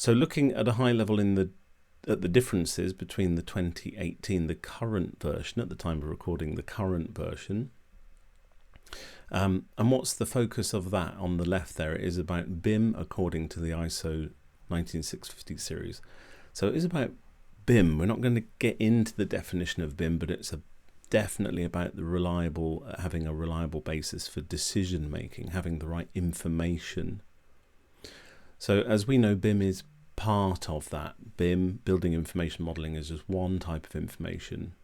So looking at a high level at the differences between the 2018, the current version, at the time of recording, the current version, and what's the focus of that on the left there? It is about BIM according to the ISO 19650 series. So it is about BIM. We're not going to get into the definition of BIM, but it's definitely about the having a reliable basis for decision making, having the right information. So as we know, BIM is part of that. BIM, building information modeling, is just one type of information.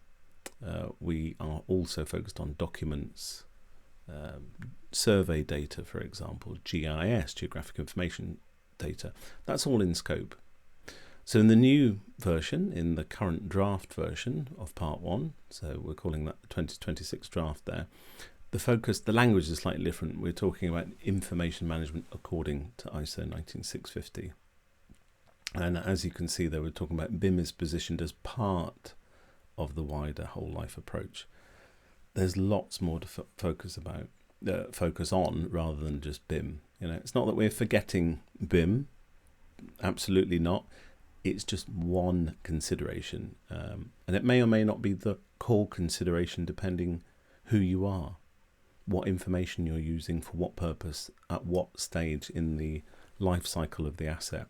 We are also focused on documents, survey data, for example, GIS, geographic information data. That's all in scope. So in the new version, in the current draft version of part 1, so we're calling that the 2026 draft there, the language is slightly different. We're talking about information management according to ISO 19650. And as you can see there, we're talking about BIM is positioned as part of the wider whole life approach. There's lots more to focus on rather than just BIM. It's not that we're forgetting BIM, absolutely not. It's just one consideration, and it may or may not be the core consideration depending who you are, what information you're using for what purpose, at what stage in the life cycle of the asset.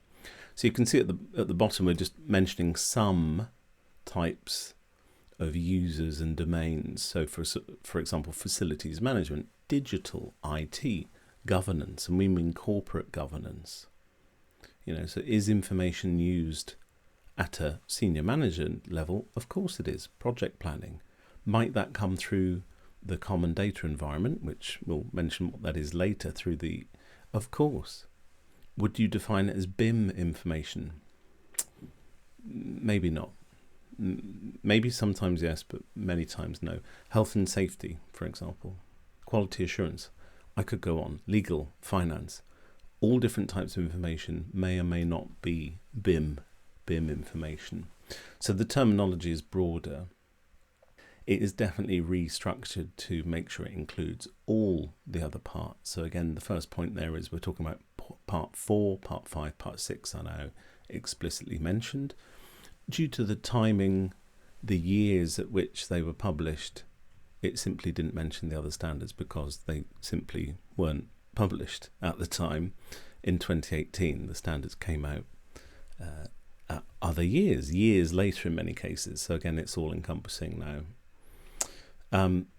So you can see at the bottom we're just mentioning some types of users and domains. So for example, facilities management, digital, IT, governance, and we mean corporate governance. So is information used at a senior manager level? Of course it is. Project planning. Might that come through the common data environment, which we'll mention what that is later of course. Would you define it as BIM information? Maybe not. Maybe sometimes yes, but many times no. Health and safety, for example. Quality assurance. I could go on. Legal, finance. All different types of information may or may not be BIM information. So the terminology is broader. It is definitely restructured to make sure it includes all the other parts. So again, the first point there is we're talking about part 4, part 5, part 6 are now explicitly mentioned. Due to the timing, the years at which they were published, it simply didn't mention the other standards because they simply weren't published at the time. In 2018, the standards came out at other years later in many cases. So again, it's all encompassing now.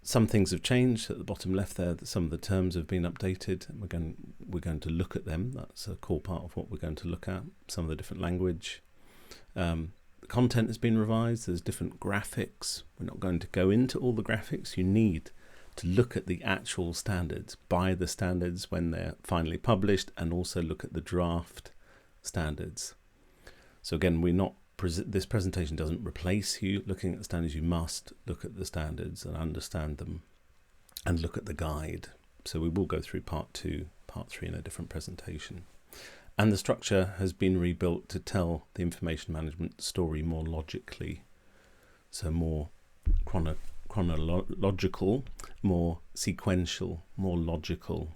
Some things have changed at the bottom left there. Some of the terms have been updated. We're going to look at them. That's a core part of what we're going to look at. Some of the different language. The content has been revised. There's different graphics. We're not going to go into all the graphics. You need to look at the actual standards, buy the standards when they're finally published, and also look at the draft standards. So again, this presentation doesn't replace you looking at the standards. You must look at the standards and understand them and look at the guide. So we will go through part 2, part 3 in a different presentation. And the structure has been rebuilt to tell the information management story more logically. So more chronological, more sequential, more logical